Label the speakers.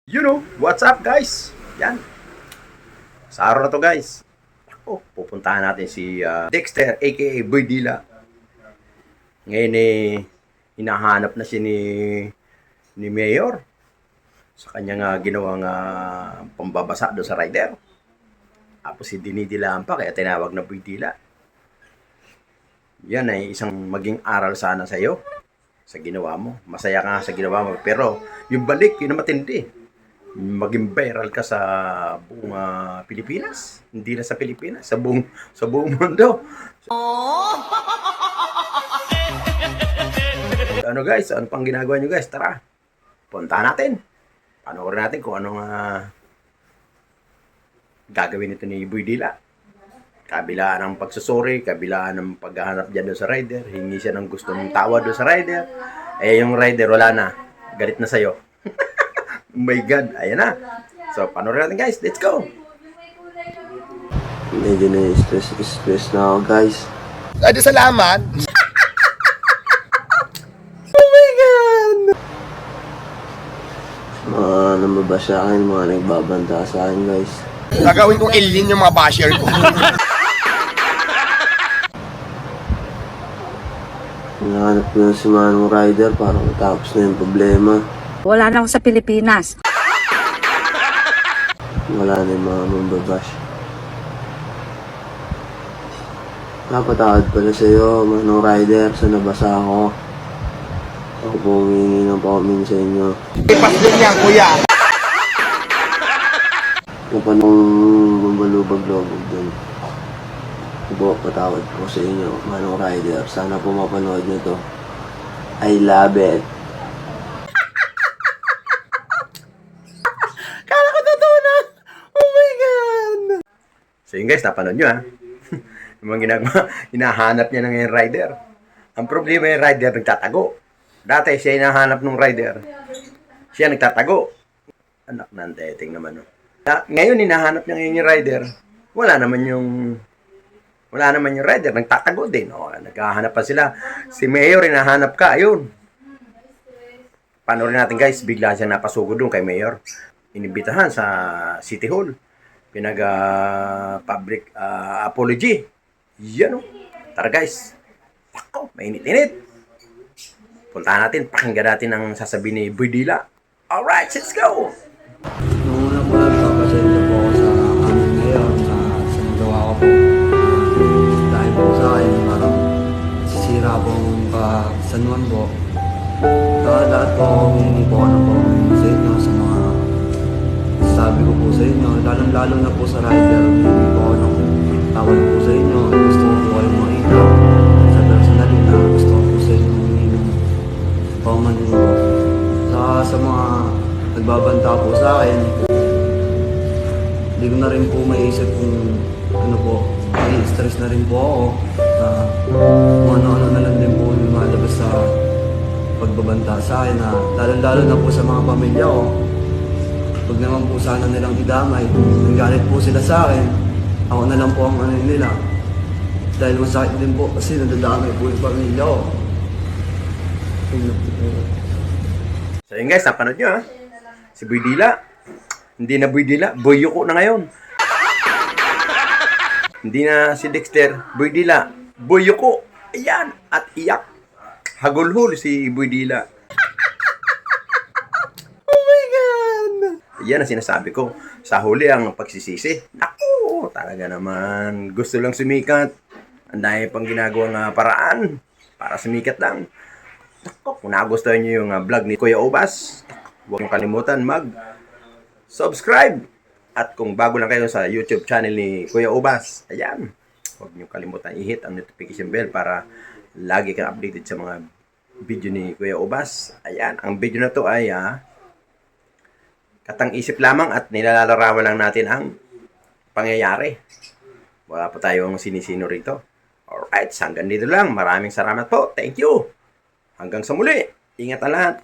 Speaker 1: What's up guys? Yan. Sa araw na to guys, pupuntahan natin si Dexter aka Boy Dila. Ngayon hinahanap na siya ni Mayor sa kanyang ginawang pambabasa doon sa rider. Tapos si dinidilaan pa kaya tinawag na Boy Dila. Yan ay isang maging aral sana sa iyo sa ginawa mo. Masaya ka sa ginawa mo pero yung balik yun na matindi. Maging viral ka sa buong Pilipinas, hindi na sa Pilipinas, sa buong mundo. Ano guys, ano pang ginagawa nyo guys? Tara, puntahan natin. Panoorin natin kung anong gagawin nito ni Boy Dila. Kabilaan ng pagsusuri, kabilaan ng paghahanap dyan doon sa rider, hingi siya ng gustong tawa doon sa rider. Eh yung rider wala na, galit na sa'yo. Oh my God, ayan na. So, panoorin natin guys. Let's go!
Speaker 2: Medyo na-stress na ako guys.
Speaker 3: Ay, di salamat.
Speaker 1: Oh my God!
Speaker 2: Mga namaba sa akin, mga nagbabanta sa akin guys.
Speaker 3: Gagawin kong alien yung mga basher ko.
Speaker 2: Hinahanap ko na si Manong Rider para matapos na yung problema.
Speaker 4: Wala na ako sa Pilipinas.
Speaker 2: Wala na yung mga mambabash. Napatawad pala sa'yo, Manong Rider, sa nabasa ako. Ako po humingi ng paumin sa inyo.
Speaker 3: Ipas din yan, kuya.
Speaker 2: Kung panong bumbalubag-lobog dun. Ako po, patawad po sa inyo, Manong Rider. Sana po mapanood nyo to. I love it.
Speaker 1: Kala ko totoo na! Oh my God! So yun guys, napanood nyo yung mga ginagawa, hinahanap niya ng yung rider. Ang problema yung rider nagtatago. Dati siya hinahanap ng rider. Siya nagtatago. Anak ng dating naman. No? Ngayon hinahanap niya ngayon yung rider. Wala naman yung rider. Nagtatago din. O, naghahanap pa sila. Si Mayor hinahanap ka. Ayun. Panoorin natin guys. Bigla siya napasugod doon kay Mayor. Inibitahan sa City Hall. Public apology. Yan o. Tara guys. Pako, mainit-init. Puntahan natin, pakinggan natin ang sasabihin ni Boy Dila. Alright, let's go!
Speaker 2: Noong una po, nagpapasensya po ako sa amin ngayon sa nagawa ko po. Dahil po sa akin, parang sisira po ang kasanuan po. Lahat po ako humingi po ako ng paumin sa inyo sa mga sabi ko po sa inyo. Lalong-lalo na po sa rider, humingi po ako ng tawad po sa inyo. Gusto ko po kayong makita sa personally na gusto ko po sa inyo humingi ng pauman din po. Sa mga nagbabanta po sa akin, hindi ko na rin po maisip kung ano po, stress na rin po ako na kung ano-ano na lang din po yung malabas sa pagbabanta sa akin na lalo na po sa mga pamilya ko. Huwag naman po sana nilang idamay. Nagalit po sila sa akin, ako na lang po ang ano nila. Dahil masakit din po kasi nadadamay po yung pamilya ko.
Speaker 1: So yun guys, napanood nyo si Boy Dila. Hindi na Boy Dila, Boy Yuko na ngayon. Hindi na si Dexter, Boy Dila, Boy Yuko. Ayan, at iyak. Hagulhol si Boy Dila. Oh my God! Yan ang sinasabi ko. Sa huli ang pagsisisi. Naku, talaga naman. Gusto lang sumikat. Ang dami pang ginagawang paraan para sumikat lang. Naku, kung nagustuhan nyo yung vlog ni Kuya Obas, huwag nyo kalimutan mag-subscribe. At kung bago lang kayo sa YouTube channel ni Kuya Obas, ayan, huwag nyo kalimutan i-hit ang notification bell para lagi kang updated sa mga video ni Kuya Obas. Ayan, ang video na to ay katang-isip lamang at nilalarawan lang natin ang pangyayari. Wala pa tayong sinisino rito. Alright, hanggang dito lang. Maraming salamat po. Thank you. Hanggang sa muli. Ingat ang lahat.